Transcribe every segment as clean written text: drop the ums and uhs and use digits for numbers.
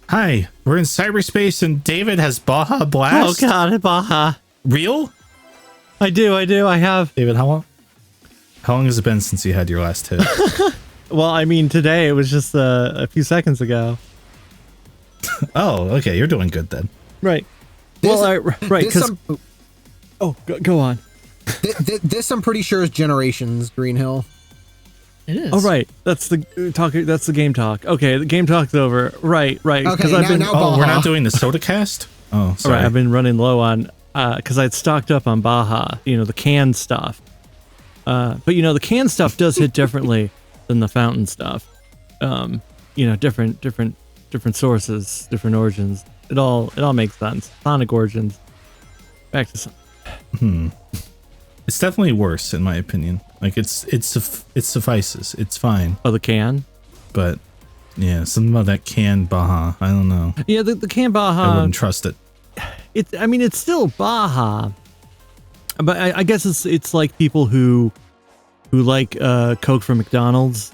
Hi, we're in cyberspace and David has Baja Blast. Oh god, Baja. Real? I do. I have. David, how long has it been since you had your last hit? Well, I mean, today it was just a few seconds ago. Oh, okay, you're doing good then. Right. Well, right, because... Oh, go on. This I'm pretty sure is Generations, Green Hill. It is. Oh, right. That's the talk. That's the game talk. Okay, the game talk's over. Right. Okay, Oh, we're not doing the Soda Cast? Oh, sorry. All right, I've been running low on, because I'd stocked up on Baja, the canned stuff. But, the canned stuff does hit differently than the fountain stuff. Different sources, different origins. It all makes sense. Sonic origins. Back to some. It's definitely worse in my opinion. Like it suffices. It's fine. Oh, the can? But yeah, something about that canned Baja. I don't know. Yeah, the canned Baja. I wouldn't trust it. It's still Baja. But I guess it's like people who like Coke from McDonald's,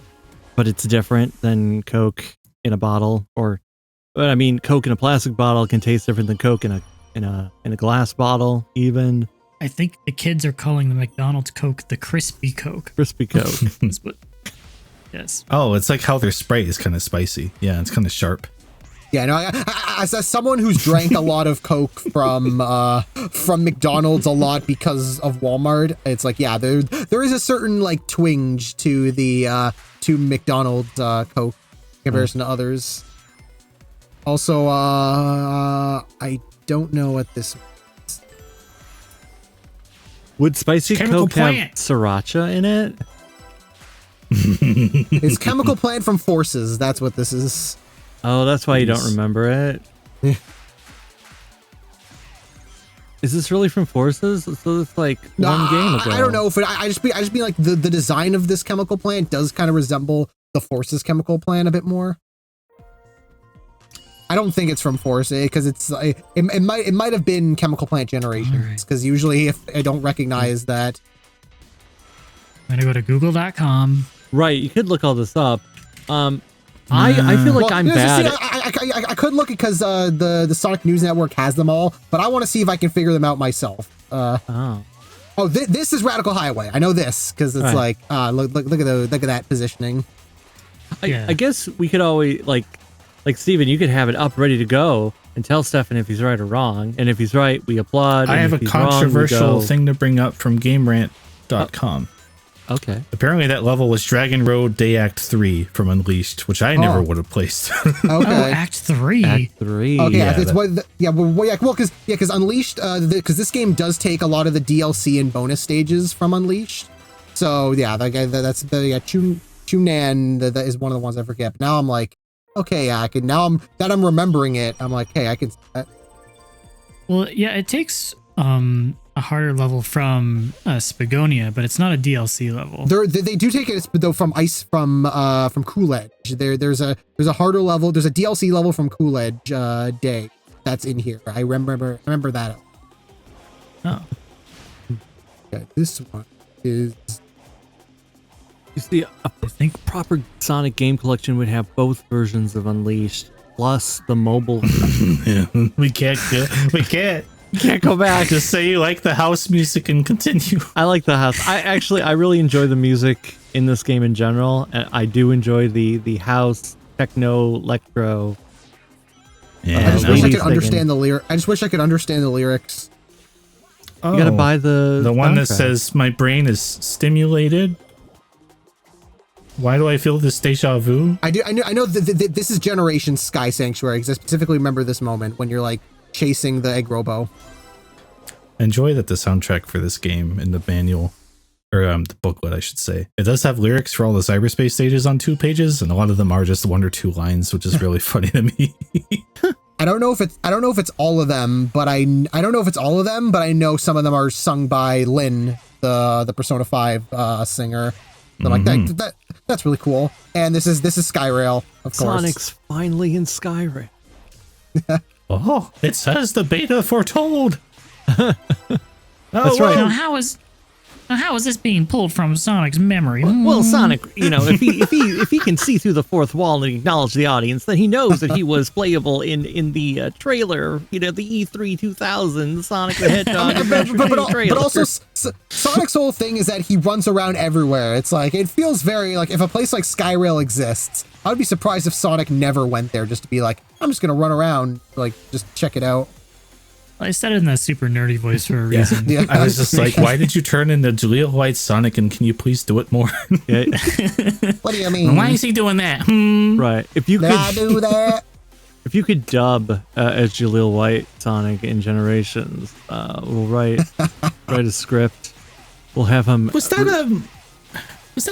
but it's different than Coke in a bottle. But I mean, Coke in a plastic bottle can taste different than Coke in a glass bottle, even. I think the kids are calling the McDonald's Coke the Crispy Coke. Crispy Coke. Yes. Oh, it's like how their Sprite is kind of spicy. Yeah, it's kind of sharp. Yeah, no. As someone who's drank a lot of Coke from McDonald's a lot because of Walmart, it's like, yeah, there is a certain like twinge to the to McDonald's Coke in comparison to others. Also, I don't know what this. Would spicy Chemical Coke have plant. sriracha in it? It's Chemical Plant from Forces. That's what this is. Oh, that's why you don't remember it. Is this really from Forces? So it's like one game ago. I don't know if I just be like the design of this chemical plant does kind of resemble the Forces chemical plant a bit more. I don't think it's from Forces because it might have been Chemical Plant Generations because usually if I don't recognize that. I'm gonna go to google.com. Right, you could look all this up. I feel like I'm bad. I could look because the Sonic News Network has them all, but I want to see if I can figure them out myself. This is Radical Highway. I know this because it's right. Look at that positioning. I guess we could always like Steven, you could have it up ready to go and tell Stefan if he's right or wrong, and if he's right, we applaud. I have a controversial thing to bring up from GameRant.com. Okay. Apparently that level was Dragon Road Day Act 3 from Unleashed, which I never would have placed. Okay. Oh, Act 3. Act 3. Okay, yeah, because Unleashed, because this game does take a lot of the DLC and bonus stages from Unleashed. So yeah, that's Chunan. That is one of the ones I forget. But now I'm like, okay, I'm remembering it. I'm like, hey, I can. Well, yeah, it takes a harder level from Spagonia, but it's not a DLC level. They do take it though from Coolidge. There's a harder level. There's a DLC level from Coolidge Day that's in here. I remember that. Oh. Okay, this one is. You see, I think proper Sonic game collection would have both versions of Unleashed plus the mobile. Yeah, we can't go back. Just say you like the house music and continue. I like the house. I really enjoy the music in this game in general, and I do enjoy the house techno electro. Yeah, I just wish I could understand the lyric. I just wish I could understand the lyrics. You gotta buy the one that soundtrack. says my brain is stimulated. Why do I feel this deja vu? I know this is Generation Sky Sanctuary because I specifically remember this moment when you're like chasing the egg robo. Enjoy that the soundtrack for this game in the manual, or the booklet, I should say. It does have lyrics for all the cyberspace stages on 2 pages, and a lot of them are just 1 or 2 lines, which is really funny to me. I don't know if it's all of them, but I don't know if it's all of them, but I know some of them are sung by Lynn, the Persona 5 singer. So I'm like that's really cool. And this is Skyrail, of course. Sonic's finally in Skyrail. Oh, it says the beta foretold. That's right. Now, how is How is this being pulled from Sonic's memory? Well, Sonic, if he can see through the fourth wall and acknowledge the audience, then he knows that he was playable in the trailer, the E3 2000 Sonic the Hedgehog Adventure trailer. But also, Sonic's whole thing is that he runs around everywhere. It's like, it feels very like if a place like Skyrail exists, I would be surprised if Sonic never went there just to be like, I'm just gonna run around, like just check it out. I said it in that super nerdy voice for a reason. Yeah. I was just like, why did you turn into Jaleel White Sonic, and can you please do it more? Yeah, What do you mean? Why is he doing that? right. If you Did I could do that? If you could dub as Jaleel White Sonic in Generations, we'll write a script. We'll have him. Was that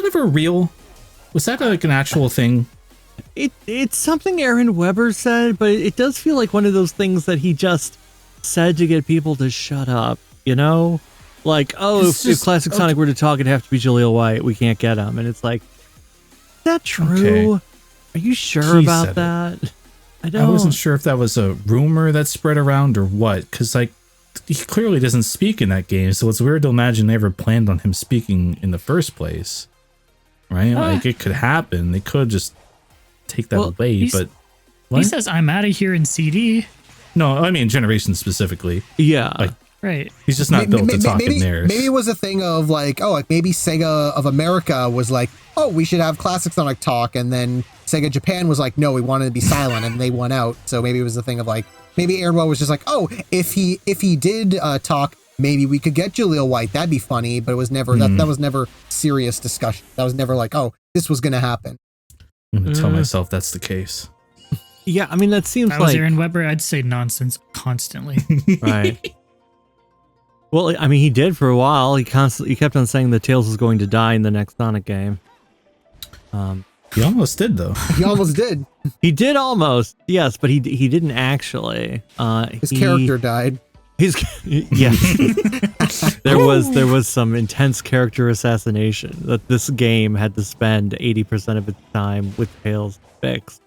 ever real? Was that like an actual thing? It's something Aaron Weber said, but it does feel like one of those things that he just said to get people to shut up. Like, if Classic Sonic were to talk, it'd have to be Jaleel White. We can't get him, and it's like, is that true? Okay. Are you sure He about said that? I wasn't sure if that was a rumor that spread around or what, because like he clearly doesn't speak in that game, so it's weird to imagine they ever planned on him speaking in the first place, right? Like it could happen. They could just take that away, but he says, "I'm out of here" in CD. No, I mean Generation specifically. Yeah. Like, right. He's just not built to talk in theirs. Maybe it was a thing of like, maybe Sega of America was like, we should have Classic Sonic talk, and then Sega Japan was like, no, we wanted to be silent, and they won out. So maybe it was a thing of like, maybe Aaron Well was just like, if he did talk, maybe we could get Jaleel White. That'd be funny, but it was never that was never serious discussion. That was never like, this was gonna happen. I'm gonna tell myself that's the case. Yeah, I mean that seems If I was like Aaron Weber, I'd say nonsense constantly. right. Well, I mean, he did for a while. He kept on saying that Tails was going to die in the next Sonic game. He almost did though. He almost did. He did almost, yes, but he didn't actually. His character died. Yes. there was some intense character assassination that this game had to spend 80% of its time with Tails fixed.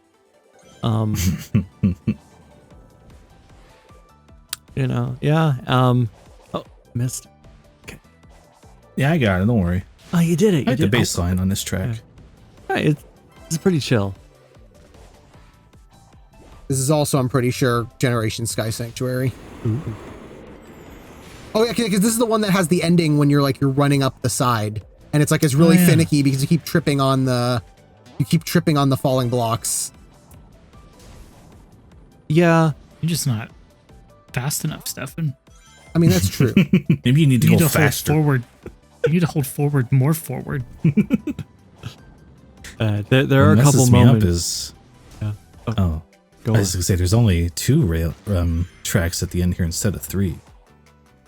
Missed. Okay. Yeah, I got it. Don't worry. Oh, you did it. I You had the did. bass line on this track. Right, it's pretty chill. This is also, I'm pretty sure, Generation Sky Sanctuary. Ooh. Oh yeah, because this is the one that has the ending when you're running up the side, and it's like it's really finicky because you keep tripping on the falling blocks. Yeah. You're just not fast enough, Stefan. I mean, that's true. Maybe you need to You need go to hold faster. forward. You need to hold forward more forward. There are a What couple messes me up moments. is, Yeah. oh, Go I on. was gonna say there's only 2 rail tracks at the end here instead of 3.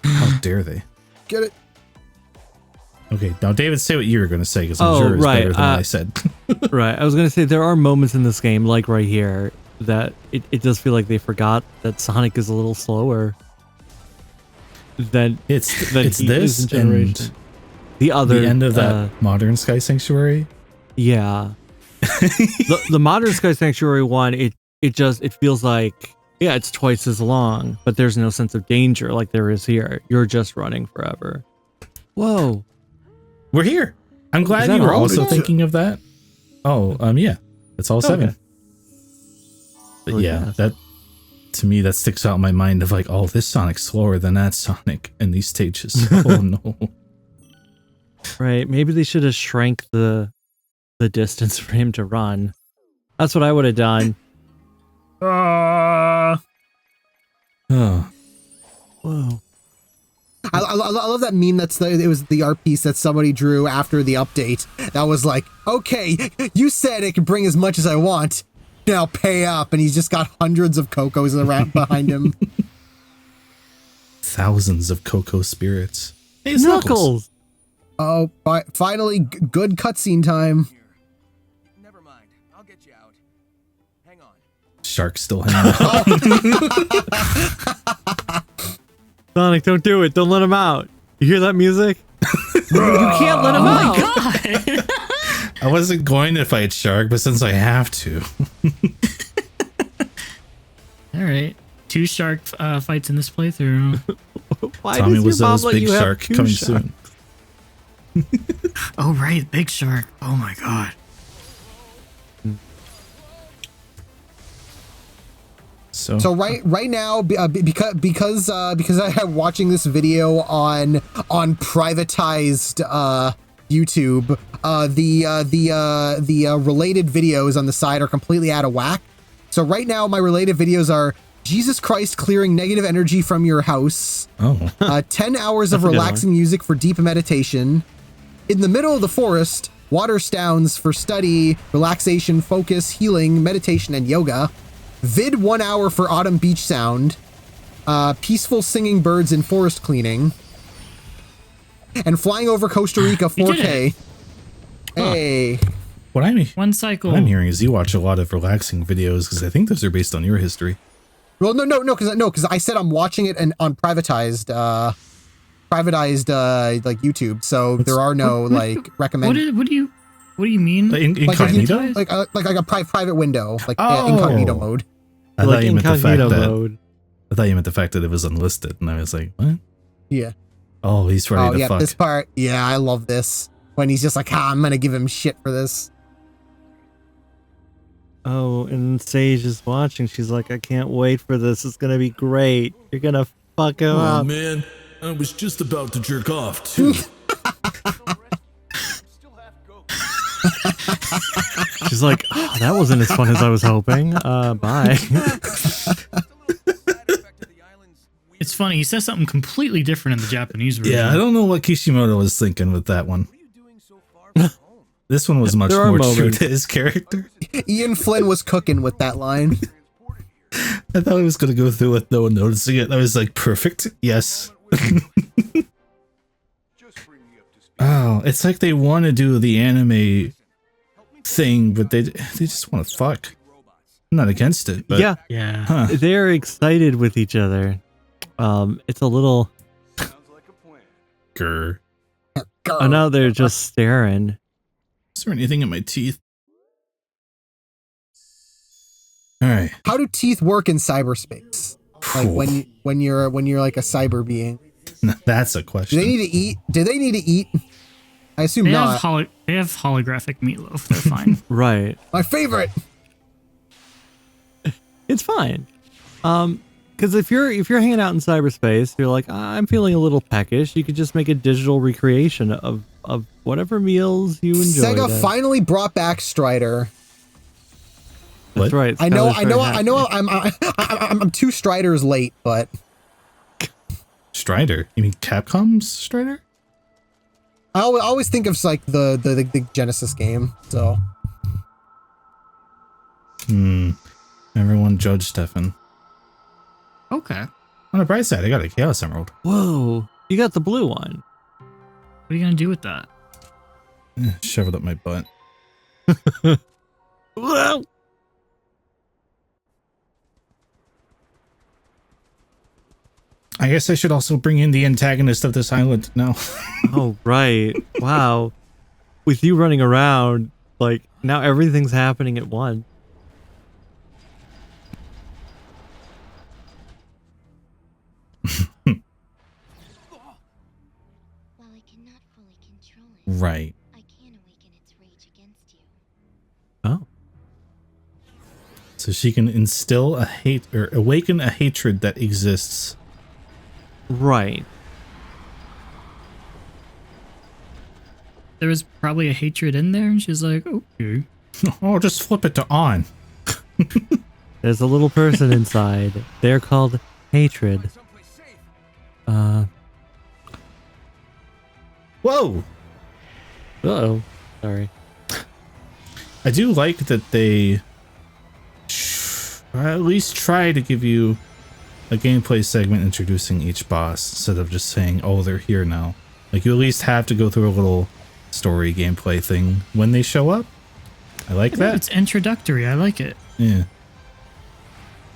How dare they? Get it? Okay, now David, say what you were gonna say because I'm Oh, sure it's right, better than what I said. Right. I was going to say there are moments in this game, like right here, that it does feel like they forgot that Sonic is a little slower than It's he is this in Generation. and The other the end of that modern Sky Sanctuary. Yeah. the modern Sky Sanctuary one, it feels like, yeah, it's twice as long, but there's no sense of danger like there is here. You're just running forever. Whoa. We're here. I'm glad that you were all? also Yeah. thinking of that. Oh, yeah, that's all 7. Okay. But Well, yeah, yeah. that to me that sticks out in my mind of like, oh, this Sonic's slower than that Sonic in these stages. Oh no. Right. Maybe they should have shrank the distance for him to run. That's what I would have done. Oh. Whoa. I love that meme. It was the art piece that somebody drew after the update. That was like, okay, you said it can bring as much as I want. Now pay up, and he's just got hundreds of Cocos around behind him. Thousands of Coco spirits. Hey, it's Knuckles. Oh, finally, good cutscene time. Never mind. I'll get you out. Hang on. Shark still hanging out. Sonic, don't do it. Don't let him out. You hear that music? You can't let him out. God. I wasn't going to fight Shark, but since I have to. All right. 2 shark fights in this playthrough. Why Tommy does was your mom those let big you have shark 2 coming sharks? soon. Oh right, Big Shark. Oh my god. So right now, because I'm watching this video on privatized YouTube, the related videos on the side are completely out of whack. So right now, my related videos are Jesus Christ clearing negative energy from your house. Oh. 10 hours of That's a good relaxing music for deep meditation. In the middle of the forest, water sounds for study, relaxation, focus, healing, meditation, and yoga. Vid 1 hour for autumn beach sound. Peaceful singing birds and forest cleaning. And flying over Costa Rica You did 4K. Hey. One cycle. What I'm hearing is you watch a lot of relaxing videos because I think those are based on your history. Well, because I said I'm watching it on privatized like YouTube, so there are no like recommended. What do you mean? Incognito? Like a private window, like Oh. incognito mode. I thought you meant the fact incognito that mode. I thought you meant the fact that it was unlisted, and I was like, what? Yeah. Oh, he's ready Oh to yeah, fuck. this part. Yeah, I love this when he's just like, I'm gonna give him shit for this. Oh, and Sage is watching. She's like, I can't wait for this. It's gonna be great. You're gonna fuck him Oh up. man, I was just about to jerk off too. She's like, oh, that wasn't as fun as I was hoping. Bye. It's funny. He says something completely different in the Japanese version. Yeah, I don't know what Kishimoto was thinking with that one. This one was much There are more true moments. to his character. Ian Flynn was cooking with that line. I thought he was going to go through with no one noticing it. I was like, perfect. Yes. Oh, it's like they want to do the anime thing, but they just want to fuck. I'm not against it, but Yeah, Yeah. huh. they're excited with each other. It's a little. Grr. Oh, now they're just staring. Is there anything in my teeth? All right. How do teeth work in cyberspace? Like when you're like a cyber being. That's a Do question. they need to eat? Do they need to eat? I assume They not. have they have holographic meatloaf. They're fine. Right. My favorite. It's fine. Because if you're hanging out in cyberspace, you're like, I'm feeling a little peckish. You could just make a digital recreation of whatever meals you enjoy. Sega then. finally brought back Strider. That's What? right. I know. Skylar's very happy. I'm 2 Striders late, but Strider? You mean Capcom's Strider? I always think of like the Genesis game. So Everyone judge Stefan. Okay. On the bright side, I got a Chaos Emerald. Whoa, you got the blue one. What are you gonna do with that? Shove it up my butt. Whoa. I guess I should also bring in the antagonist of this island now. Oh, right. Wow. With you running around, like, now everything's happening at once. While I cannot fully control it, Right. I can awaken its rage against you. Oh. So she can instill a hate or awaken a hatred that exists. Right. There was probably a hatred in there, and she's like, okay. Oh, just flip it to on. There's a little person inside. They're called hatred. Whoa! Uh-oh. Sorry. I do like that they at least try to give you a gameplay segment introducing each boss instead of just saying, oh, they're here now. Like, you at least have to go through a little story gameplay thing when they show up. I like that. It's introductory. I like it. Yeah.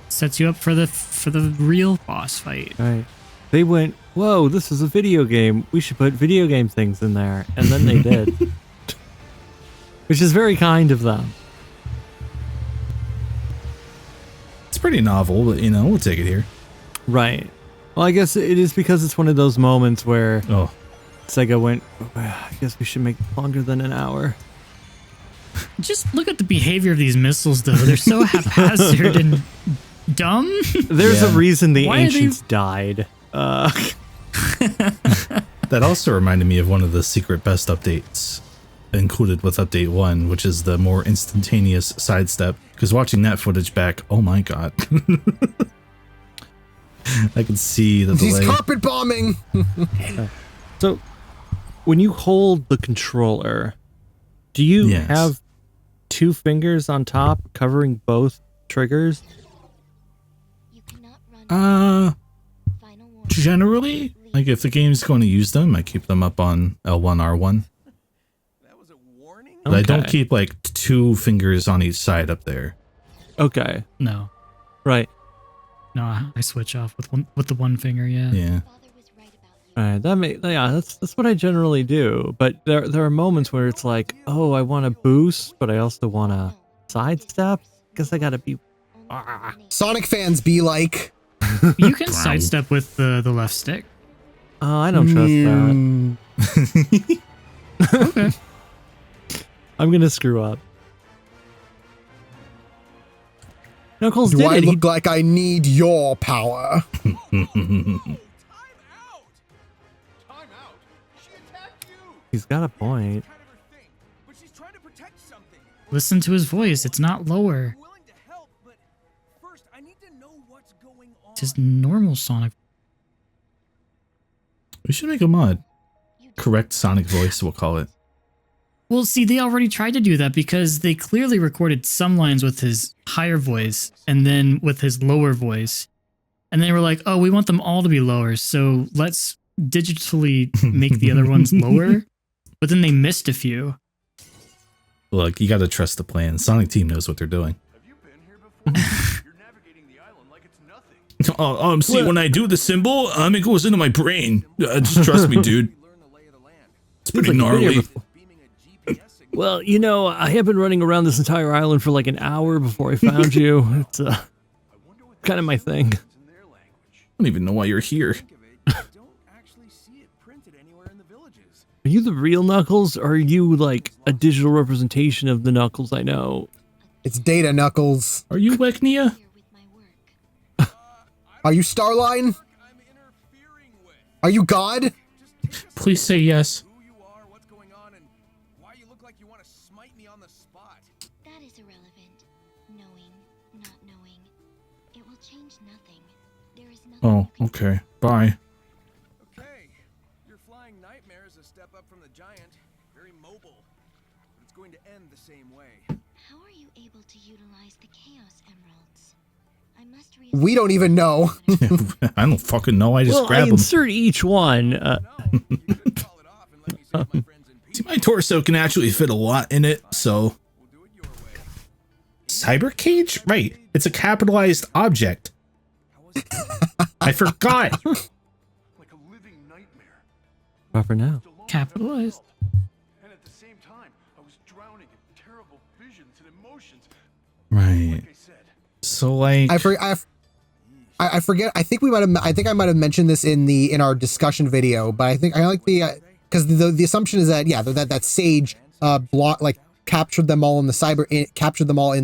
Sets you up for the real boss fight. Right. They went, whoa, this is a video game. We should put video game things in there. And then they did. Which is very kind of them. It's pretty novel, but, you know, we'll take it here. Right. Well, I guess it is because it's one of those moments where Oh, Sega went, I guess we should make it longer than an hour. Just look at the behavior of these missiles, though. They're so haphazard and dumb. There's a Yeah. reason the Why are they- ancients died. That also reminded me of one of the secret best updates included with update 1, which is the more instantaneous sidestep. Because watching that footage back, oh my god. I can see the He's delay. carpet bombing. So, when you hold the controller, do you Yes. have 2 fingers on top covering both triggers? You cannot run final warning. Generally, like if the game's going to use them, I keep them up on L1, R1. That was a warning? But I don't Okay. keep like 2 fingers on each side up there. Okay, No, right. I switch off with the one finger. Yeah. Yeah. Father was right about you. That's what I generally do. But there are moments where it's like, oh, I want to boost, but I also want to sidestep. Guess I gotta be. Sonic fans be like, You can sidestep with the left stick. Oh, I don't trust that. Okay. I'm gonna screw up. Knuckles do did I it. He- look like I need your power? Time out! Time out! She attacked you! He's got a point. Kind of her thing, but she's trying to protect something. Listen to his voice. It's not lower. I'm willing to help, but first I need to know what's going on. It's his normal Sonic. We should make a mod. Correct Sonic voice, we'll call it. Well, see, they already tried to do that because they clearly recorded some lines with his higher voice and then with his lower voice. And they were like, oh, we want them all to be lower, so let's digitally make the other ones lower. But then they missed a few. Look, you gotta trust the plan. Sonic Team knows what they're doing. Have you been here before? You're navigating the island like it's nothing. See, when I do the symbol, it goes into my brain. Just trust me, dude. You learn the lay of the land. It's pretty Seems like you've been here gnarly. before. Beaming a GPS signal. Well, you know, I have been running around this entire island for like an hour before I found you. It's kind of my thing. In their language. I don't even know why you're here. Think of it, you don't actually see it printed anywhere in the villages. Are you the real Knuckles, or are you like a digital representation of the Knuckles I know? It's Data Knuckles. Are you Weknia? Here with my work. Are you Starline? I'm interfering with Are you God? Please say yes. who you are, what's going on, and why you look like you want to smite me on the spot. That is irrelevant. Knowing, not knowing. It will change nothing. There is nothing Oh, you can okay. Bye. Okay, your flying nightmare is a step up from the giant. Very mobile, but it's going to end the same way. How are you able to utilize the Chaos Emeralds? I must We don't even know. I don't fucking know. I just Well, I grab them. insert each one. No, you could call it off and let me save my friends in peace. See, my torso can actually fit a lot in it, so. We'll do it your way. Cyber cage? Right. It's a capitalized object. How was it? I forgot. Like a living nightmare. Proper now. Alone Capitalized. and at the same time, I was drowning in terrible visions and emotions. Right. Like I said, So, like. I forget. I think I might have mentioned this in our discussion video, but I like the because the assumption is that that Sage captured them all in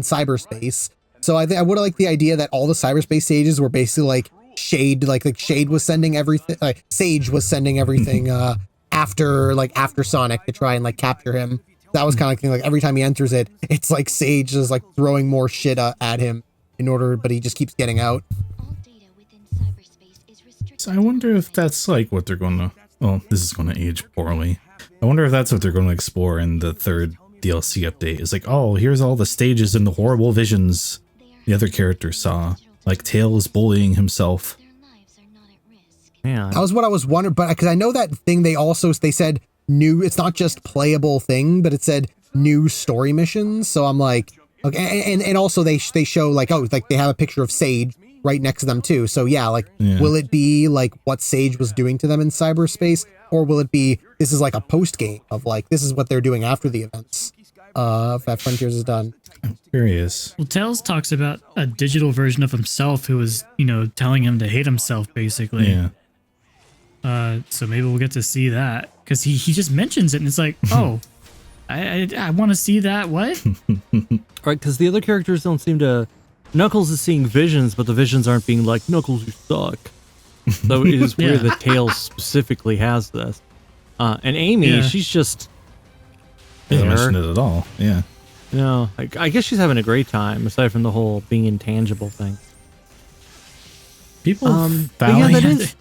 cyberspace. So I would have liked the idea that all the cyberspace stages were basically like Shade, like Shade was sending everything, like Sage was sending everything after Sonic to try and like capture him. That was kind of thing. Like every time he enters it, it's like Sage is like throwing more shit at him but he just keeps getting out. all data within cyberspace is restricted. So I wonder if that's like what they're going to. Oh, this is going to age poorly. I wonder if that's what they're going to explore in the third DLC update. It's like, oh, here's all the stages and the horrible visions the other characters saw. Like Tails bullying himself. Their lives are not at risk. Man, That was what I was wondering, but because I know that thing they said new, it's not just playable thing, but it said new story missions. So I'm like, okay, and also they show like, oh, like they have a picture of Sage right next to them too. So yeah, like, Yeah. will it be like what Sage was doing to them in cyberspace, or will it be this is like a post game of like this is what they're doing after the events that Frontiers is done? Curious. Well, Tails talks about a digital version of himself who was, telling him to hate himself, basically. Yeah. So maybe we'll get to see that because he just mentions it and it's like, oh, I want to see that. What? Right, because the other characters don't seem to. Knuckles is seeing visions, but the visions aren't being like, Knuckles, you suck. So it is weird Yeah. that Tails specifically has this. And Amy, Yeah. she's just. Doesn't there. mention it at all. Yeah. No, I guess she's having a great time, aside from the whole being intangible thing. People But yeah, found that is.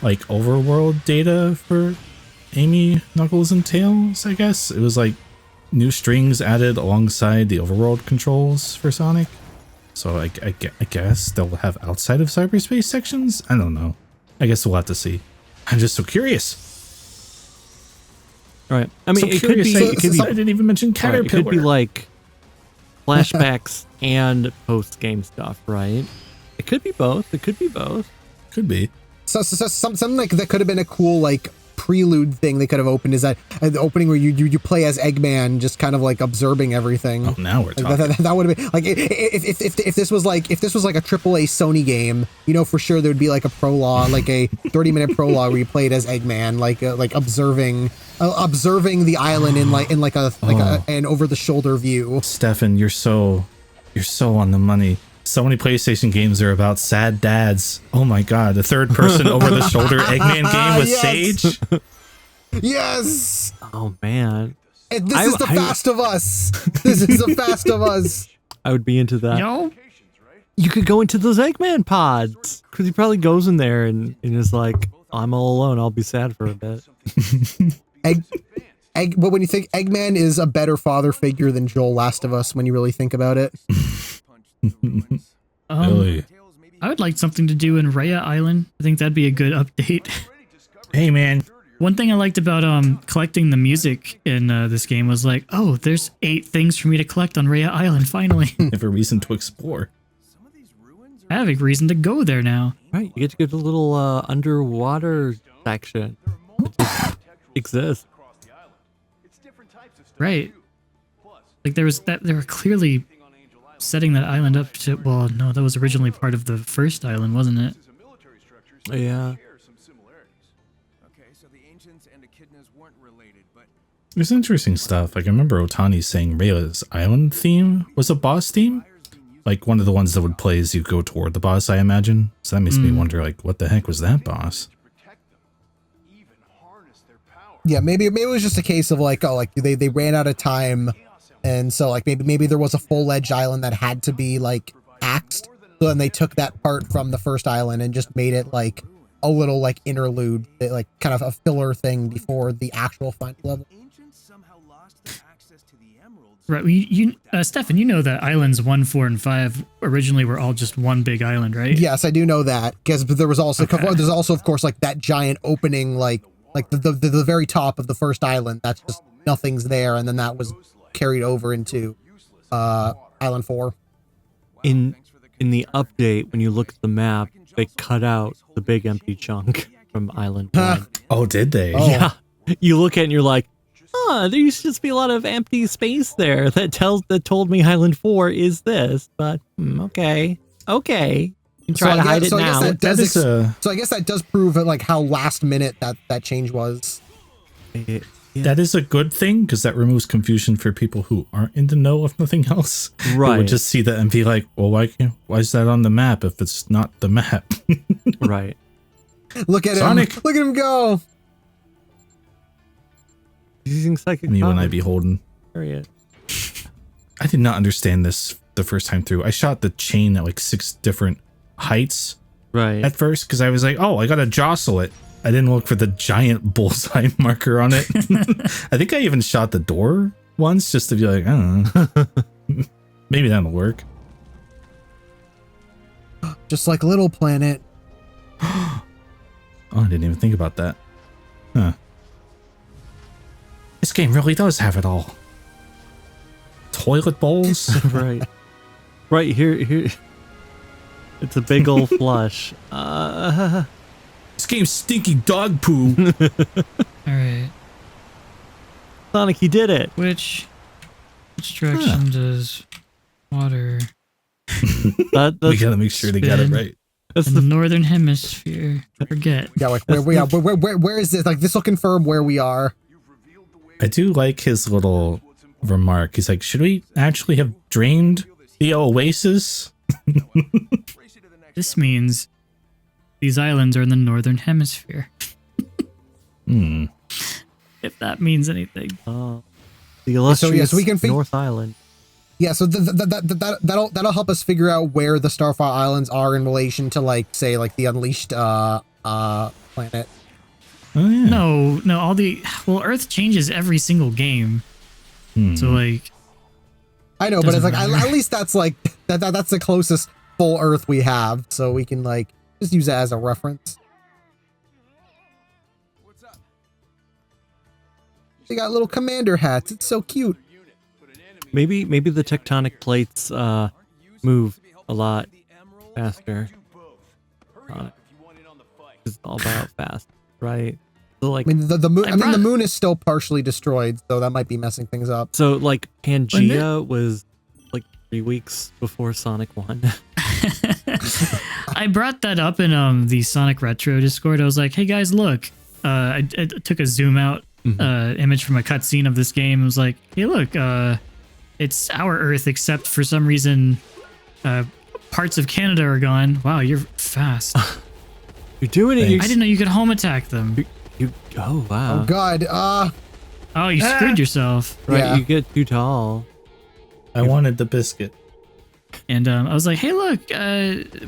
like overworld data for Amy, Knuckles, and Tails, I guess. It was like new strings added alongside the overworld controls for Sonic. So I guess they'll have outside of cyberspace sections? I don't know. I guess we'll have to see. I'm just so curious. Right. I mean, So it could be. curious. It could be. I didn't even mention Right, Caterpillar. it could be like flashbacks and post-game stuff, right? It could be both. It could be both. Could be. So something like that could have been a cool like prelude thing they could have opened is that the opening where you play as Eggman, just kind of like observing everything. Oh, now we're Like, talking. that would have been like if this was like a AAA Sony game, you know, for sure there would be like a prologue, like a 30-minute prologue where you played as Eggman, like observing the island in an over the shoulder view. Stefan, you're so on the money. So many PlayStation games are about sad dads. Oh my god, the third person over the shoulder Eggman game with Yes. Sage. Yes, Oh man, and this is the Fast of Us. This is the Fast of Us. I would be into that. Yo, You could go into those Eggman pods because he probably goes in there and is like, "I'm all alone. I'll be sad for a bit." But when you think Eggman is a better father figure than Joel Last of Us, when you really think about it. Really? I would like something to do in Rhea Island. I think that'd be a good update. Hey man, One thing I liked about collecting the music in this game was like, oh, there's 8 things for me to collect on Rhea Island. Finally, have a reason to explore. I have a reason to go there now. Right, you get to go to the little underwater section. It just exists. Right. Like they were clearly setting that island up to. Well, no, that was originally part of the first island, wasn't it? Yeah. Okay, so the ancients and echidnas weren't related, but There's interesting stuff. Like I remember Otani saying Rhea's island theme was a boss theme. Like one of the ones that would play as you go toward the boss, I imagine. So that makes me wonder, like, what the heck was that boss? Yeah, maybe it was just a case of like, oh, like they ran out of time, and so like maybe there was a full-edged island that had to be like axed. So then they took that part from the first island and just made it like a little like interlude, like kind of a filler thing before the actual final level. ancients somehow lost their access to the emeralds. Right. You Stefan, you know that islands 1, 4, and 5 originally were all just one big island, right? Yes, I do know that because there was also Okay. there's also of course like that giant opening like the very top of the first island. That's just nothing's there, and then that was carried over into Island 4. In the update, when you look at the map, they cut out the big empty chunk from Island 1. Oh, did they? Oh. Yeah. You look at it and you're like, there used to just be a lot of empty space there that told me Island 4 is this, but okay. You try to hide it I guess now. that does That is a so I guess that does prove like how last minute that change was. Yeah. that is a good thing because that removes confusion for people who aren't in the know of nothing else. Who Right. would just see that and be like, well, why is that on the map if it's not the map? Right. Look at Sonic. him! Look at him go! He's using psychic Me when I powers. beholden. Period. I did not understand this the first time through. I shot the chain at like 6 different heights Right. at first because I was like, oh, I gotta jostle it. I didn't look for the giant bullseye marker on it. I think I even shot the door once just to be like, I don't know. Maybe that'll work. Just like Little Planet. Oh, I didn't even think about that. Huh. This game really does have it all. Toilet bowls. right. Right here. It's a big old flush. This game's stinky dog poo. All right. Sonic, he did it. Which direction does water? We gotta make sure they got it Spin. right. That's In the the northern hemisphere. Forget. Yeah, like where is this? Like this will confirm where we are. I do like his little remark. He's like, should we actually have drained the oasis? This means these islands are in the northern hemisphere. Hmm. If that means anything. the illustrious so we can North Island. Yeah, so that'll help us figure out where the Starfire Islands are in relation to like say like the Unleashed planet. Oh, yeah. No, well, Earth changes every single game. So like, I know, but it's Doesn't like matter. at least that's like that's the closest full Earth we have, so we can like just use that as a reference. What's up? They got little commander hats. It's so cute. Maybe the tectonic plates move a lot faster. It's all about fast, right? So like, I mean, the moon. I mean, the brought- moon is still partially destroyed, so that might be messing things up. so like Pangea was like 3 weeks before Sonic 1. I brought that up in the Sonic Retro Discord. I was like, hey guys, look. I took a zoom out image from a cutscene of this game. I was like, hey, look, it's our Earth, except for some reason, parts of Canada are gone. Wow, you're fast. You're doing it. Thanks. You, I didn't know you could home attack them. oh wow. Oh God. Oh, you screwed yourself. Right, Yeah. you get too tall. I wanted the biscuit. And I was like, hey, look,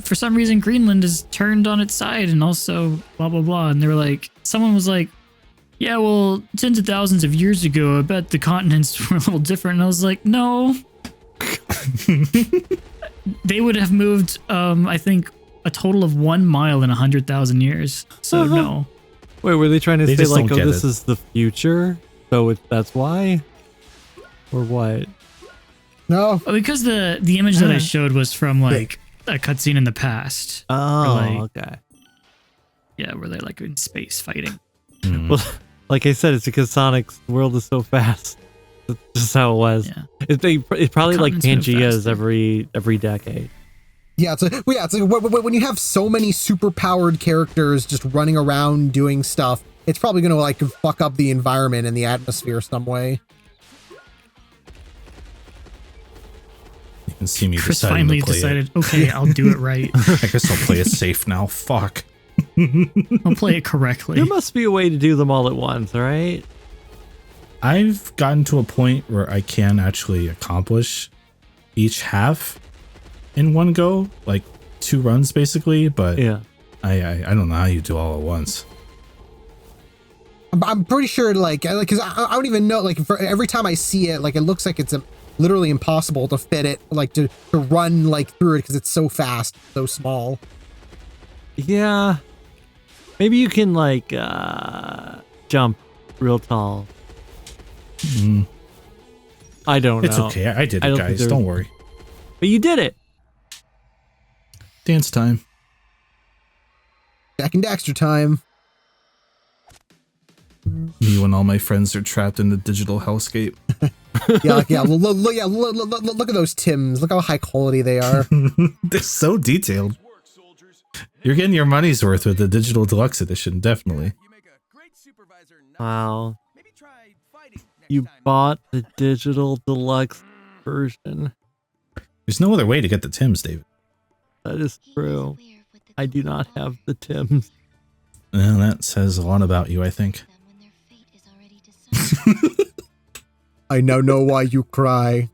for some reason, Greenland is turned on its side and also blah, blah, blah. And they were like, someone was like, yeah, well, tens of thousands of years ago, I bet the continents were a little different. And I was like, no. They would have moved, I think, a total of 1 mile in 100,000 years. So, no. Wait, were they trying to They say just like, don't oh, get this it. is the future? So that's why? Or what? No. Well, because the image that I showed was from like a cutscene in the past. Oh, like- okay. Yeah, where they're like in space fighting. Well, like I said, it's because Sonic's world is so fast. That's just how it was. Yeah. It's probably like Continents move Pangea's faster. every decade. Yeah, it's like, when you have so many super powered characters just running around doing stuff, it's probably gonna like fuck up the environment and the atmosphere some way. You can see me Chris deciding finally to play decided, okay, I'll do it right. it. I guess I'll play it safe now. Fuck. I'll play it correctly. There must be a way to do them all at once, right? I've gotten to a point where I can actually accomplish each half in one go, like 2 runs basically, but Yeah. I don't know how you do all at once. I'm pretty sure like because I don't even know like for every time I see it like it looks like it's literally impossible to fit it like to run like through it because it's so fast, so small. Yeah. Maybe you can like jump real tall. I don't know. It's okay. I did I it, don't think guys. there's- Don't worry. But you did it. Dance time. Jack and Daxter time. Me when all my friends are trapped in the digital hellscape. Yeah, like, yeah, look at those Tims. Look how high quality they are. They're so detailed. You're getting your money's worth with the digital deluxe edition, definitely. You make a great supervisor. Wow. Maybe try fighting next You time. bought the digital deluxe version. There's no other way to get the Tims, David. That is He was true. aware of what the I do Cloak not will have offer the Tims. Well, that says a lot about you, I think. them when their fate is already decided. I now know why you cry.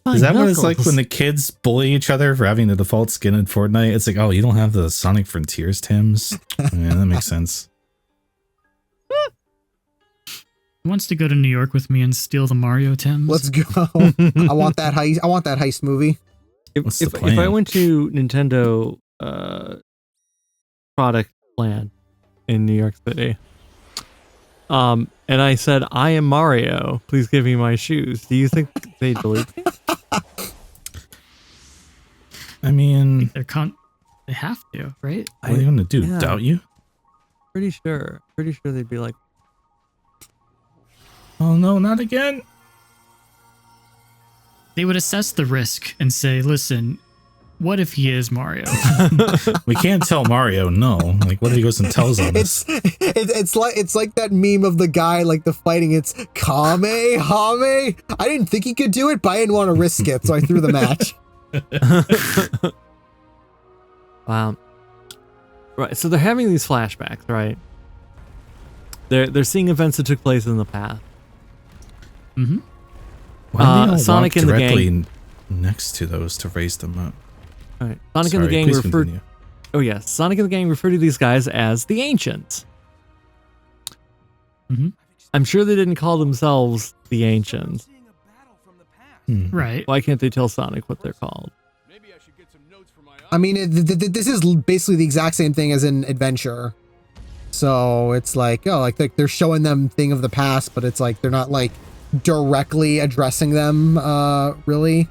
Is that what it's like when the kids bully each other for having the default skin in Fortnite? It's like, oh, you don't have the Sonic Frontiers Tims? Yeah, that makes sense. He wants to go to New York with me and steal the Mario Tims. Let's go. I want that heist. I want that heist movie. What's the If I plan? went to Nintendo product land in New York City, and I said, I am Mario, please give me my shoes, do you think they'd believe me? I mean, They have to, right? what are you gonna do? Yeah. Doubt you? Pretty sure they'd be like, Oh no, not again! They would assess the risk and say, listen, What if he is Mario? We can't tell Mario no. Like, what if he goes and tells him this? It's like that meme of the guy like the fighting. It's Kamehame. I didn't think he could do it, but I didn't want to risk it, so I threw the match. Wow. Right. So they're having these flashbacks, right? They're seeing events that took place in the past. Mm-hmm. Why do they all Sonic walk and the directly gang. next to those to raise them up? All right. Sonic and the Sorry, gang please referred. continue. Oh yes, Sonic and the gang refer to these guys as the Ancients. Mhm. I'm sure they didn't call themselves the Ancients. Seeing a battle from the past. Hmm. Right. Why can't they tell Sonic what they're called? Maybe I should get some notes for my I mean, this is basically the exact same thing as an adventure. So it's like, oh, like they're showing them thing of the past, but it's like they're not like directly addressing them, really.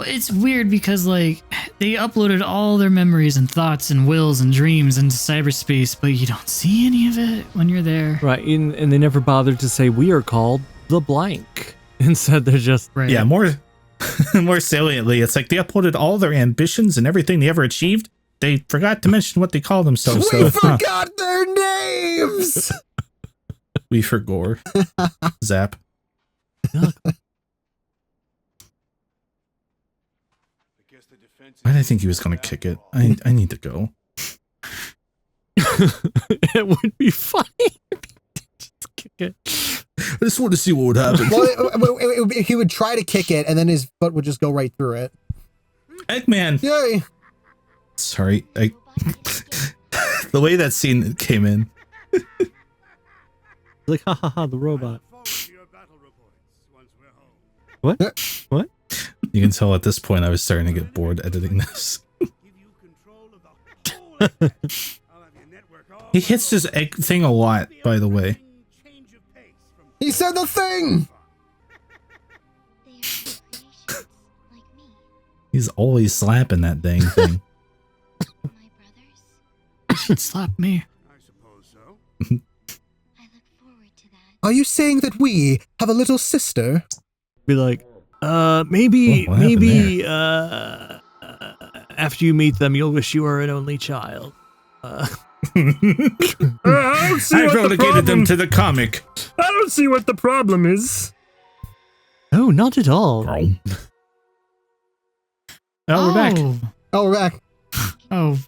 It's weird because like they uploaded all their memories and thoughts and wills and dreams into cyberspace, but you don't see any of it when you're there. Right, and they never bothered to say we are called the blank. Instead, they're just Right. Yeah, more saliently, it's like they uploaded all their ambitions and everything they ever achieved. They forgot to mention what they call themselves. We though. forgot their names. We forgore. Zap. Why did I think he was going to kick it? I need to go. it would be funny. if he just kick it. I just want to see what would happen. Well, he would try to kick it, and then his foot would just go right through it. Eggman. Yay! Sorry. The way that scene came in. Like, ha ha ha, the robot. What? What? You can tell at this point I was starting to get bored editing this. He hits his egg thing a lot, by the way. He said the thing. They are just creations, like me, He's always slapping that dang thing. my brothers. Slap me. I suppose so. I look forward to that. Are you saying that we have a little sister? Be like, maybe, What happened maybe, after you meet them, you'll wish you were an only child. I relegated them to the comic. I don't see what the problem is. No, not at all. Oh, we're back. Oh, we're back. Oh.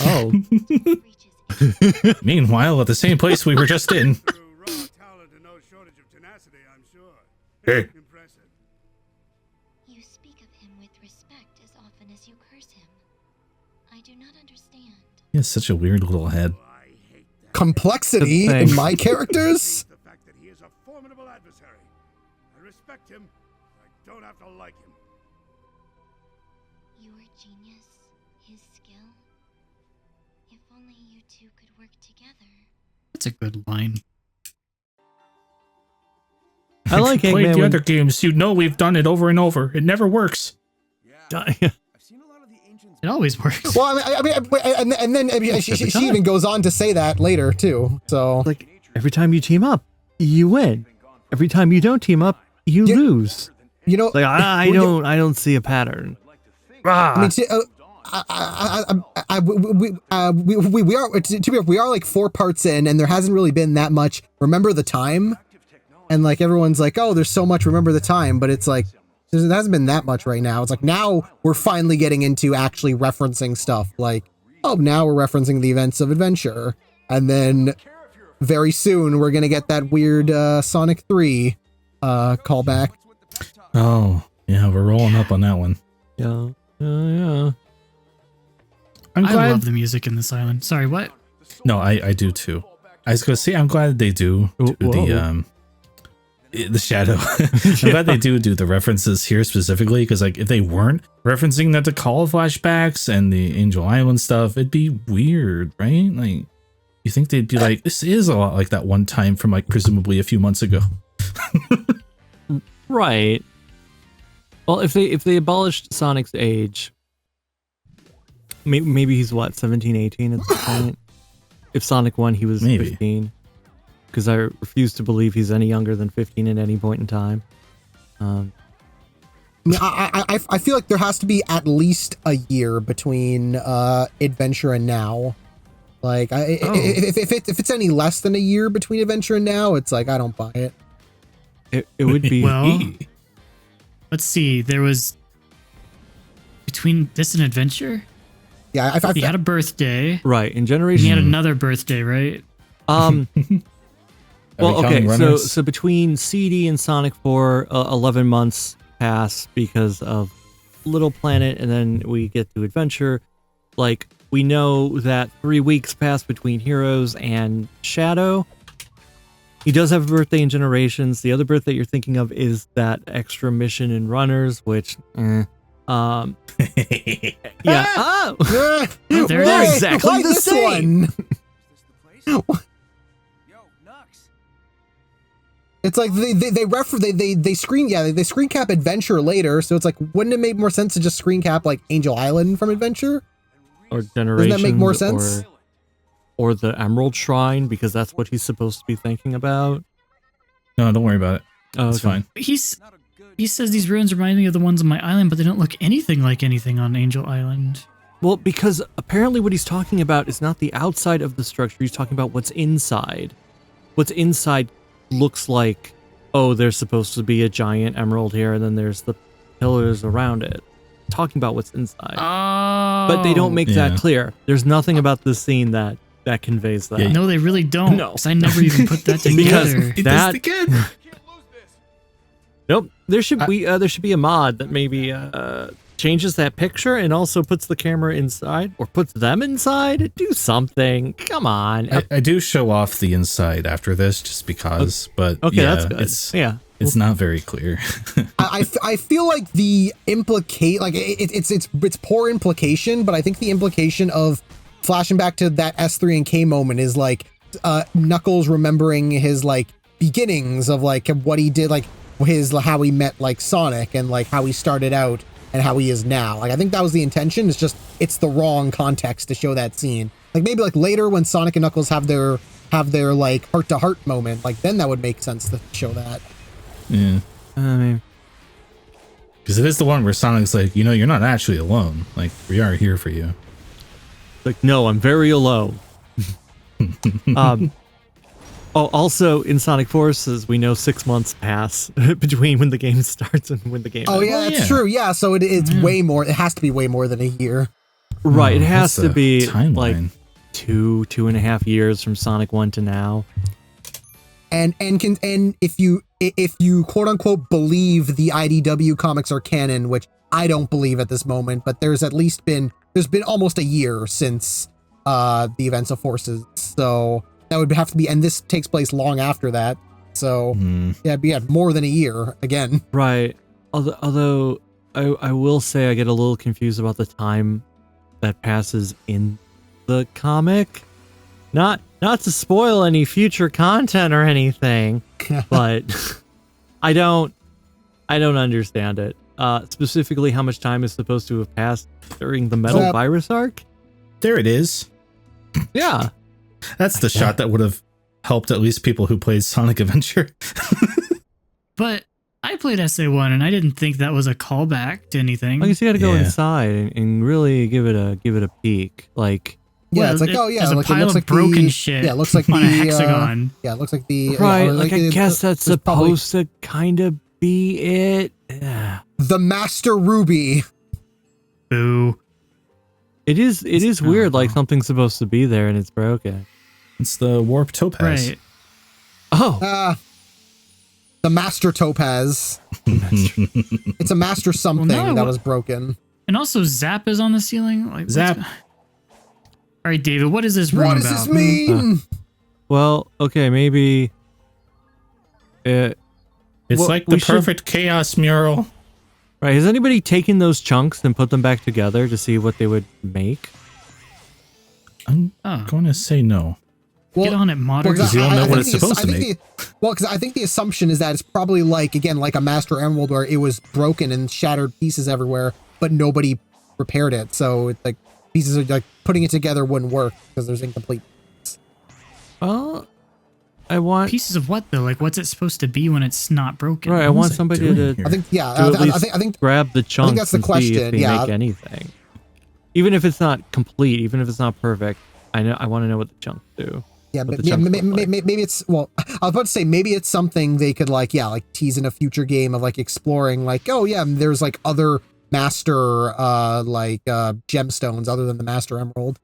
Oh. Reaches Meanwhile, at the same place we were just in. Through raw talent and no shortage of tenacity, I'm sure. Hey. Impressive. You speak of him with respect as often as you curse him. I do not understand. He has such a weird little head. I hate that. Complexity Good thing. in my characters. The fact that he is a formidable adversary. I respect him. I don't have to like him. Your genius, his skill. If only you two could work together. That's a good line. I like If you played Eggman the when- other games, you know we've done it over and over. It never works. Yeah. I've seen a lot of the ancients. It always works. Well, and then she even goes on to say that later too. So like, every time you team up, you win. Every time you don't team up, you Yeah. lose. you know, Like, I don't see a pattern. I mean, we are to be fair, we are like 4 parts in, and there hasn't really been that much. Remember the time, and like everyone's like, oh, there's so much. Remember the time, but it's like there hasn't been that much right now. It's like now we're finally getting into actually referencing stuff. Like, oh, now we're referencing the events of Adventure, and then very soon we're gonna get that weird Sonic 3 callback. Oh, yeah, we're rolling up on that one. Yeah. Yeah. I'm I glad. love the music in this island. Sorry, what? No, I do too. I was gonna say I'm glad they do the shadow. I'm glad they do the references here specifically, because like if they weren't referencing that to Call flashbacks and the Angel Island stuff, it'd be weird, right? Like you think they'd be like, this is a lot like that one time from like presumably a few months ago. Right. Well, if they abolished Sonic's age, maybe he's what, 17, 18 at this point? If Sonic won, he was Maybe. 15. Because I refuse to believe he's any younger than 15 at any point in time. mean, I feel like there has to be at least a year between Adventure and now. Like, if it's any less than a year between Adventure and now, it's like I don't buy it. It would be. Well, let's see. There was between this and Adventure. Yeah, He had a birthday. Right, in He Generation. had another birthday, right? Well, okay, counting so runners? so between CD and Sonic 4, 11 months pass because of Little Planet, and then we get to Adventure. Like, we know that 3 weeks pass between Heroes and Shadow. He does have a birthday in Generations. The other birthday you're thinking of is that extra mission in Runners, which, yeah. Oh, There it They're is. exactly Why the this same. one? Is this the place? Yo, Nux. It's like they screen cap Adventure later, so it's like, wouldn't it make more sense to just screen cap like Angel Island from Adventure? or Generations. Doesn't that make more sense? Or the Emerald Shrine, because that's what he's supposed to be thinking about. No, don't worry about it. Oh, It's okay. fine. Not a good. He says these ruins remind me of the ones on my island, but they don't look anything like anything on Angel Island. Well, because apparently what he's talking about is not the outside of the structure. He's talking about what's inside. What's inside looks like, oh, there's supposed to be a giant emerald here, and then there's the pillars around it. Talking about what's inside. Oh, But they don't make Yeah. that clear. There's nothing about this scene that conveys that. Yeah. No, they really don't. No. 'Cause I never even put that Because together. He that- does it again. Can't lose this. Nope. There should be a mod that maybe changes that picture and also puts the camera inside or puts them inside. Do something. Come on. I do show off the inside after this just because, but Okay, yeah, that's good. it's not very clear. I feel like the it's poor implication, but I think the implication of flashing back to that S3 and K moment is like Knuckles remembering his like beginnings of like what he did, like how he met like Sonic and like how he started out and how he is now. Like I think that was the intention. It's just it's the wrong context to show that scene. Like maybe like later when Sonic and Knuckles have their like heart to heart moment, like then that would make sense to show that. Yeah. I mean, Because it is the one where Sonic's like, you're not actually alone. Like, we are here for you. like, no, I'm very alone. Also in Sonic Forces, we know 6 months pass between when the game starts and when the game Oh ends. yeah, that's yeah. true. Yeah, so it's way more. It has to be way more than a year. Right, it Oh, has that's to a be timeline. like 2.5 years from Sonic 1 to now. And if you quote unquote believe the IDW comics are canon, which I don't believe at this moment, but there's been almost a year since the events of Forces, so that would have to be, and this takes place long after that. So yeah, more than a year again. Right. Although I will say I get a little confused about the time that passes in the comic. Not to spoil any future content or anything, but I don't understand it. Specifically how much time is supposed to have passed during the Metal Yep. Virus arc? There it is. Yeah. That's the shot that would have helped at least people who played Sonic Adventure. But I played SA1 and I didn't think that was a callback to anything. I guess you got to go Yeah. inside and really give it a peek. Like, Yeah, Well, it's like, oh yeah, there's a like pile it looks of like broken the, shit Yeah, it looks like on the a hexagon. yeah, it looks like the right, or like I guess that's there's probably supposed to kind of be it. Yeah. the Master Ruby. Boo. It is weird, like Oh. something's supposed to be there and it's broken. It's the Warp Topaz. Right. Oh, The Master Topaz. It's a Master something now I that wa- was broken. And also Zap is on the ceiling. Like, what's Zap. go- All right, David, what is this room What does about? this mean? well, okay, maybe. It's Well, like we the should- perfect chaos mural. Right, has anybody taken those chunks and put them back together to see what they would make? I'm Oh. going to say no. Get on it, modern. Well, 'cause you don't know I what think it's the- supposed I to think because I think the assumption is that it's probably like, again, like a Master Emerald where it was broken and shattered pieces everywhere, but nobody repaired it. So it's like pieces are like putting it together wouldn't work because there's incomplete. Well, I want Pieces of what though? Like, what's it supposed to be when it's not broken? right. I What want was I somebody doing to here? I think, yeah, to at I least think grab the chunks that's the and see question, if they yeah. make anything. Even if it's not complete, even if it's not perfect, I want to know what the chunks do. yeah, what the maybe, chunks look like. maybe it's, well, I was about to say, maybe it's something they could like, yeah, like tease in a future game of like exploring, like, oh yeah, there's like other master, gemstones other than the Master Emerald.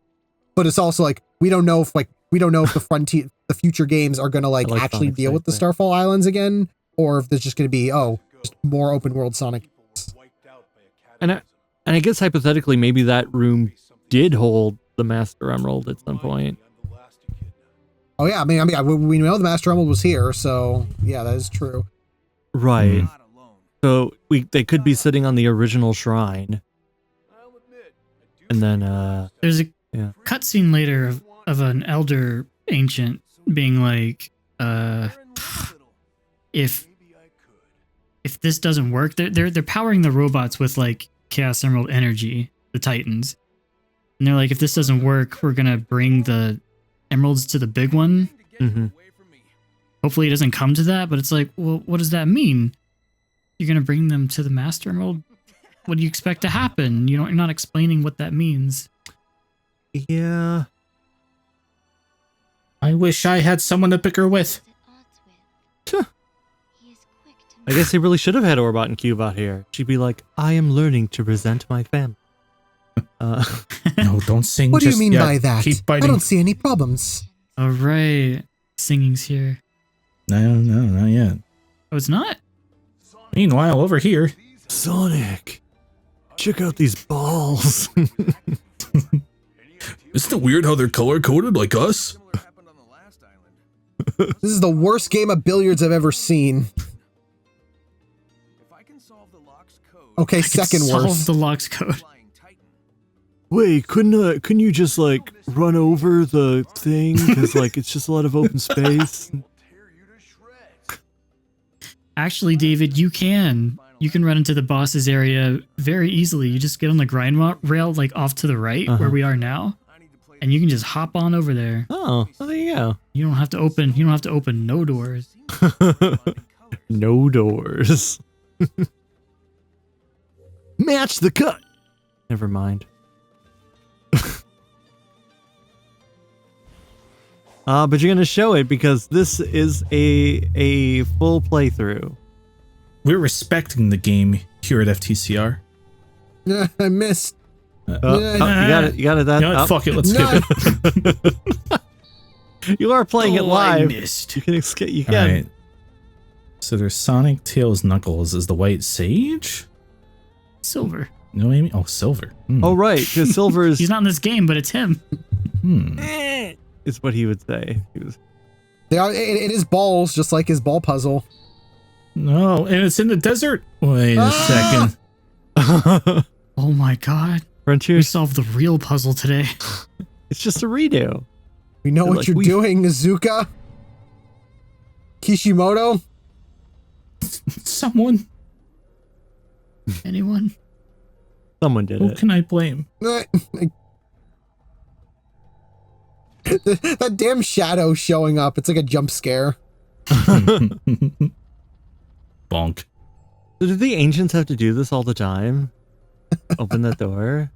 But it's also like, we don't know if the future games are going to like I like actually Sonic's deal with the thing. Starfall Islands again, or if there's just going to be, just more open world Sonic. And I guess hypothetically, maybe that room did hold the Master Emerald at some point. Oh yeah, I mean, we know the Master Emerald was here, so yeah, that is true. Right. Not alone. So they could be sitting on the original shrine, I'll admit, I do and then There's a Yeah. cutscene later of an elder ancient being like, if this doesn't work, they're powering the robots with like Chaos Emerald energy, the Titans, and they're like, if this doesn't work, we're gonna bring the emeralds to the big one. Mhm. Hopefully, it doesn't come to that, but it's like, well, what does that mean? You're gonna bring them to the Master Emerald? What do you expect to happen? You're not explaining what that means. yeah, I wish I had someone to pick her with. At odds with. He is quick to I guess they really should have had Orbot and Cubot here. She'd be like, "I am learning to resent my family." No, don't sing. What do you just mean yet. by that? Keep I biting. don't see any problems. All right, singing's here. No, not yet. Oh, it's not. Meanwhile, over here, Sonic, check out these balls. isn't it weird how they're color coded like us? Similar happened on the last island. This is the worst game of billiards I've ever seen. If I can solve the lock's code, Okay, second Solve worst. the lock's code. flying Titan. Wait, couldn't you just like run over the thing? Because like it's just a lot of open space. Will tear you to shreds. Actually, David, you can run into the boss's area very easily. You just get on the grind rail like off to the right Uh-huh. where we are now, I need to play and you can just hop on over there. Oh, well, there you go. You don't have to open no doors. No doors. Match the cut. Never mind. But you're gonna show it because this is a full playthrough. We're respecting the game here at FTCR. I missed. You got it. You got it. That You know what? up. Fuck it. Let's skip it. You are playing it Oh, I live. missed. You can escape. You All can. right. So there's Sonic, Tails, Knuckles. Is the white Sage? Silver. No, Amy. Oh, Silver. Hmm. Oh right, because Silver is He's not in this game, but it's him. is what he would say. He was It is balls, just like his ball puzzle. No, and it's in the desert. Wait a Ah! second. Oh my god. We Frontier. solved the real puzzle today. It's just a redo. We know what Like, you're we- doing, Izuka. Kishimoto. Someone. Anyone? Someone did Who it. can I blame? That damn shadow showing up. It's like a jump scare. Bonk. So did the ancients have to do this all the time? Open that door.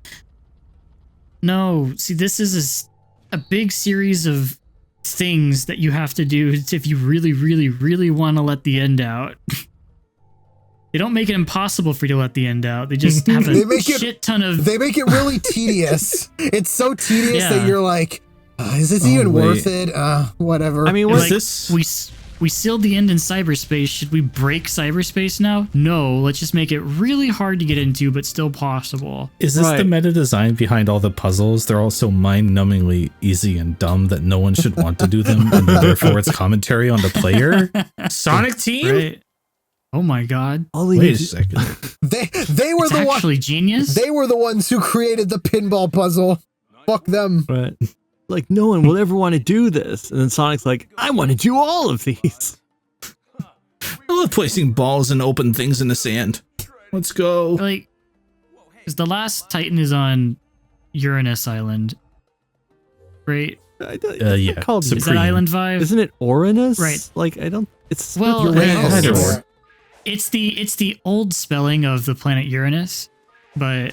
No. See, this is a big series of things that you have to do if you really, really, really want to let the end out. They don't make it impossible for you to let the end out. They just have They a make it- shit ton of. They make it really tedious. It's so tedious Yeah. that you're like, is this Oh, even wait. worth it? Whatever. I mean, It's what? like, this- we sealed the end in cyberspace. Should we break cyberspace now? No. Let's just make it really hard to get into, but still possible. Is this the Right. meta design behind all the puzzles? They're all so mind-numbingly easy and dumb that no one should want to do them, and therefore it's commentary on the player. Sonic Team. Right? Oh my god. all they Wait a need to- second. they were It's the one. actually genius. They were the ones who created the pinball puzzle. Fuck them. Right. Like no one will ever want to do this, and then Sonic's like, I want to do all of these. I love placing balls and open things in the sand. Let's go. Like, because the last Titan is on Uranus Island, right? Yeah, called Is that Supreme. Island 5? Isn't it Uranus? Right. Like I don't. It's Well, Uranus. kind of Or- weird. It's the old spelling of the planet Uranus, but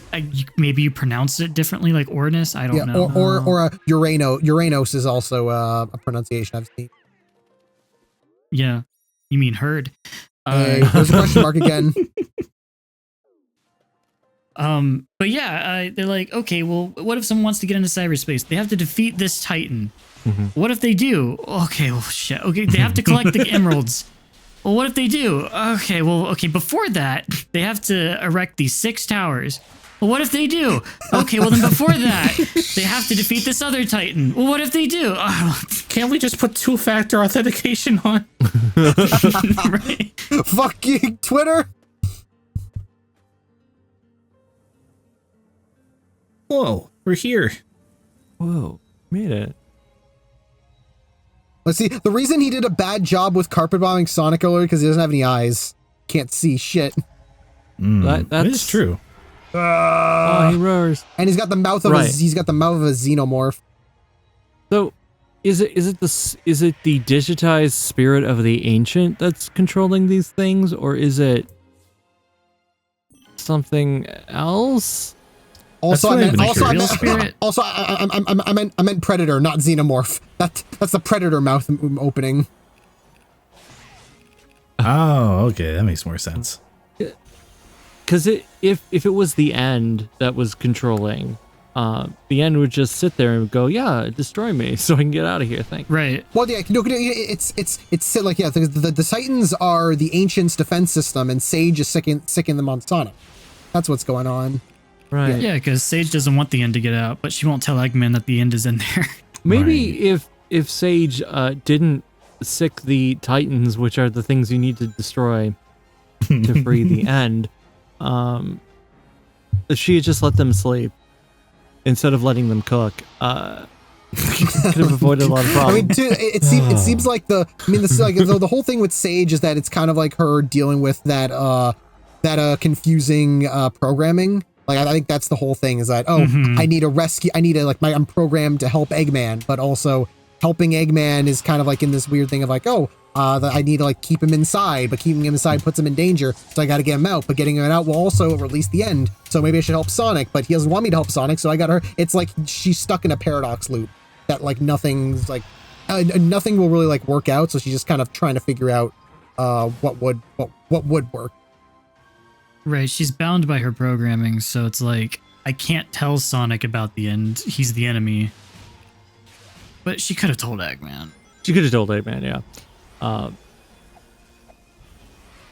maybe you pronounce it differently, like Uranus. I don't Yeah, know. or Urano. Uranos is also a pronunciation I've seen. Yeah, you mean herd. Hey, there's a question mark again. But yeah, they're like, okay, well, what if someone wants to get into cyberspace? They have to defeat this Titan. What if they do? Okay, well, shit. Okay, they have to collect the emeralds. Well, what if they do? Okay, well, okay, before that, they have to erect these 6 towers. Well, what if they do? Okay, well, then before that, they have to defeat this other Titan. Well, what if they do? Can't we just put 2-factor authentication on? Right. Fuck you, Twitter. Whoa, we're here. Whoa, made it. Let's see. The reason he did a bad job with carpet bombing Sonic earlier because he doesn't have any eyes. Can't see shit. That That is true. Oh, he roars. And he's got the mouth of Right. he's got the mouth of a xenomorph. So, is it the digitized spirit of the ancient that's controlling these things, or is it something else? Also, That's I meant, not even also, a I real meant, spirit. also, I meant predator, not xenomorph. That's the predator mouth opening. Oh, okay, that makes more sense. Because if it was the end that was controlling, the end would just sit there and go, "Yeah, destroy me, so I can get out of here." Thank. Right. Well, yeah, no, it's like yeah, the Titans are the Ancients' defense system, and Sage is sicking them on Sonic. That's what's going on. Right. Yeah, because Sage doesn't want the end to get out, but she won't tell Eggman that the end is in there. Maybe if Sage didn't sick the Titans, which are the things you need to destroy to free the end, if she had just let them sleep instead of letting them cook, could have avoided a lot of I problems. mean, dude, it seems like the whole thing with Sage is that it's kind of like her dealing with that confusing programming. Like I think that's the whole thing is that I need a rescue. I'm programmed to help Eggman, but also helping Eggman is kind of like in this weird thing of like I need to like keep him inside, but keeping him inside puts him in danger, so I got to get him out. But getting him out will also release the end. So maybe I should help Sonic, but he doesn't want me to help Sonic, so I got her. It's like she's stuck in a paradox loop that like nothing's like nothing will really like work out. So she's just kind of trying to figure out what would work. Right, she's bound by her programming, so it's like, I can't tell Sonic about the end. He's the enemy. But she could have told Eggman. She could have told Eggman, yeah.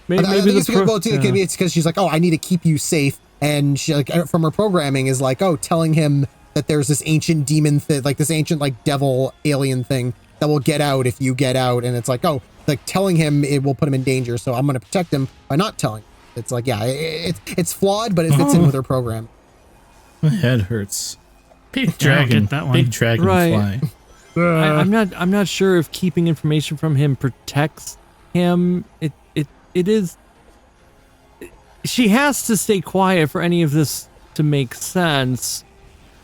Maybe I think it's because she's like, I need to keep you safe, and she like from her programming is like, telling him that there's this ancient demon thing, like this ancient like devil alien thing that will get out if you get out, and it's like, like telling him it will put him in danger, so I'm going to protect him by not telling him. It's like, yeah, it's flawed, but it fits in with her program. My head hurts. Big I don't dragon. get that one. Big dragonfly. I'm not sure if keeping information from him protects him. It is. She has to stay quiet for any of this to make sense,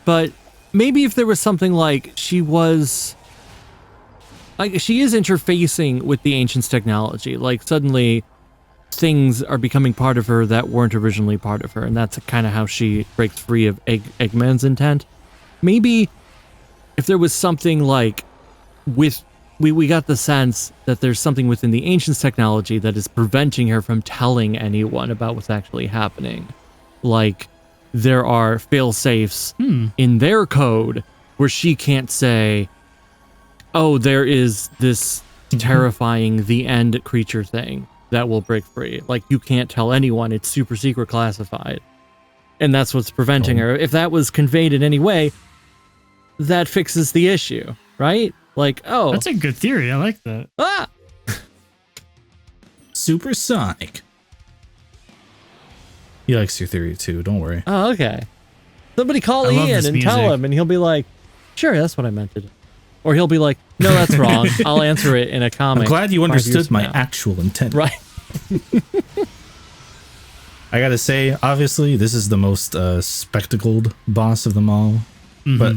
but maybe if there was something like she is interfacing with the Ancients' technology, like suddenly things are becoming part of her that weren't originally part of her, and that's kind of how she breaks free of Eggman's intent. Maybe if there was something like we got the sense that there's something within the Ancients' technology that is preventing her from telling anyone about what's actually happening. Like there are fail-safes in their code where she can't say, there is this terrifying the end creature thing that will break free. Like you can't tell anyone, it's super secret classified. And that's what's preventing her. If that was conveyed in any way, that fixes the issue, right? Like, That's a good theory. I like that. Supersonic. He likes your theory too, don't worry. Oh, okay. Somebody call I love Ian this and music. tell him, and he'll be like, sure, that's what I meant to do. Or he'll be like, no, that's wrong. I'll answer it in a comic. I'm glad you 5 years understood from my now. actual intent. Right. I gotta say, obviously, this is the most spectacled boss of them all. Mm-hmm. But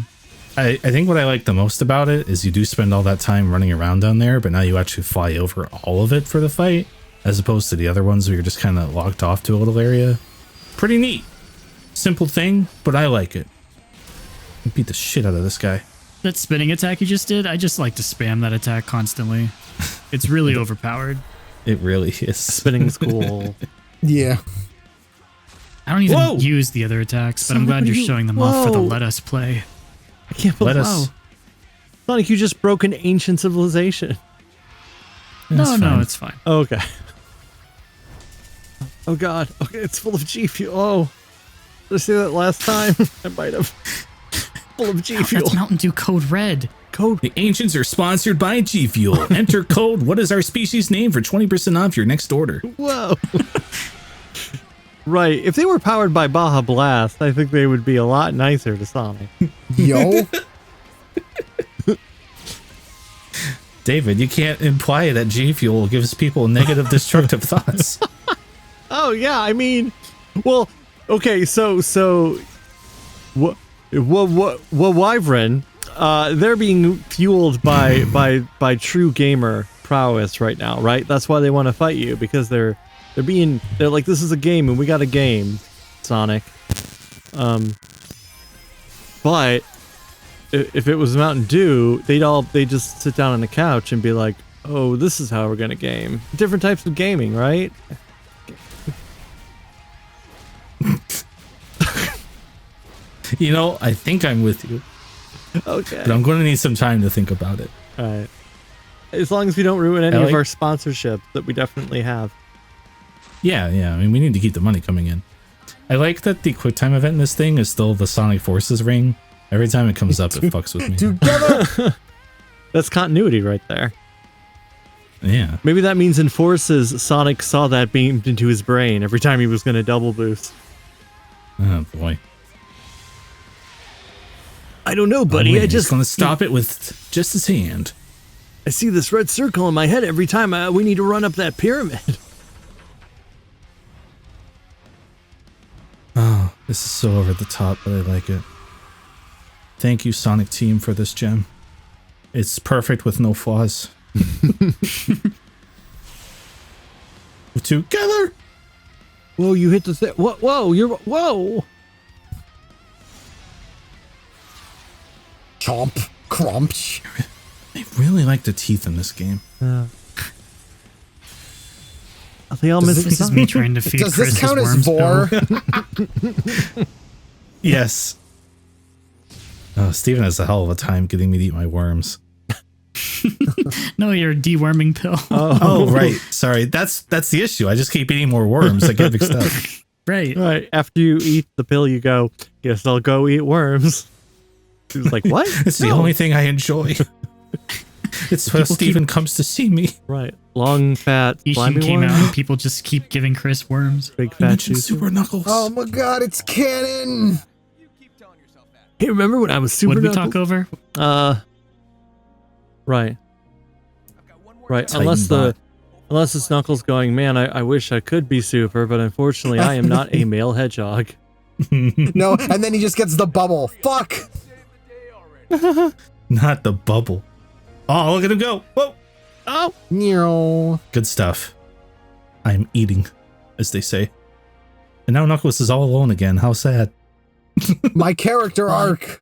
I think what I like the most about it is you do spend all that time running around down there, but now you actually fly over all of it for the fight, as opposed to the other ones where you're just kind of locked off to a little area. Pretty neat. Simple thing, but I like it. Beat the shit out of this guy. That spinning attack you just did, I just like to spam that attack constantly. It's really overpowered. It really is. Spinning's cool. Yeah. I don't even use the other attacks, but I'm glad you're showing them off for the Let Us play. I can't believe Let us. Sonic, you just broke an ancient civilization. No, it's fine. Oh, okay. Oh god. Okay, it's full of G Fuel. Oh. Did I say that last time? I might have. Full of G Fuel. That's Mountain Dew Code Red. The Ancients are sponsored by G Fuel. Enter code "What is our species name" for 20% off your next order. Whoa. Right. If they were powered by Baja Blast, I think they would be a lot nicer to Sonic. Yo. David, you can't imply that G Fuel gives people negative destructive thoughts. Oh yeah, I mean, well, okay, so what Wyvern, they're being fueled by true gamer prowess right now, right? That's why they want to fight you, because they're like, this is a game and we got a game, Sonic. But if it was Mountain Dew, they just sit down on the couch and be like, oh, this is how we're gonna game. Different types of gaming, right? You know, I think I'm with you. Okay. But I'm going to need some time to think about it. All right. As long as we don't ruin any Ellie? of our sponsorships that we definitely have. Yeah. I mean, we need to keep the money coming in. I like that the QuickTime event in this thing is still the Sonic Forces ring. Every time it comes up, it fucks with me. Together. That's continuity right there. Yeah. Maybe that means in Forces, Sonic saw that beamed into his brain every time he was going to double boost. Oh, boy. I don't know, buddy. I just going to stop it with just his hand. I see this red circle in my head every time we need to run up that pyramid. Oh, this is so over the top, but I like it. Thank you, Sonic Team, for this gem. It's perfect with no flaws. Together. Whoa, you hit the thing. Whoa. Chomp. Crunch. I really like the teeth in this game. They all miss This is me trying to feed Does Chris this count his as worms vor? Yes. Oh, Steven has a hell of a time getting me to eat my worms. No, your deworming pill. Oh, right. Sorry. That's the issue. I just keep eating more worms. I get mixed up. Right. Right. After you eat the pill, you go, guess I'll go eat worms. He was like, what? It's the only thing I enjoy. It's where Steven comes to see me. Right. Long, fat, Ishin slimy came worm. out and people just keep giving Chris worms. Big You fat mentioned juicy. Super Knuckles. Oh my god, it's canon. You keep telling yourself that. Hey, remember when I was Super What did we Knuckles? talk over? Right. I've got one more Right. Titan Unless it's Knuckles going, man, I wish I could be super, but unfortunately I am not a male hedgehog. No, and then he just gets the bubble. Fuck. Save the day already. Not the bubble. Oh, look at him go. Whoa. Oh! No. Good stuff. I'm eating, as they say. And now Knuckles is all alone again. How sad. My character arc.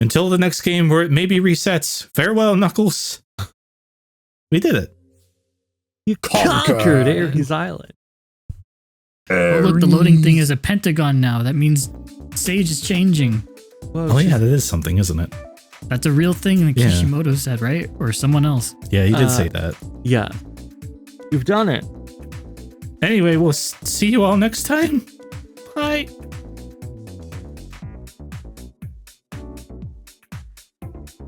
Until the next game where it maybe resets. Farewell, Knuckles. We did it. You Conquer. conquered Ares Island. Oh, look, the loading thing is a pentagon now. That means stage is changing. Whoa, Oh yeah, that is something, isn't it? That's a real thing that Yeah. Kishimoto said, right? Or someone else. Yeah, he did say that. Yeah. You've done it. Anyway, we'll see you all next time. Bye.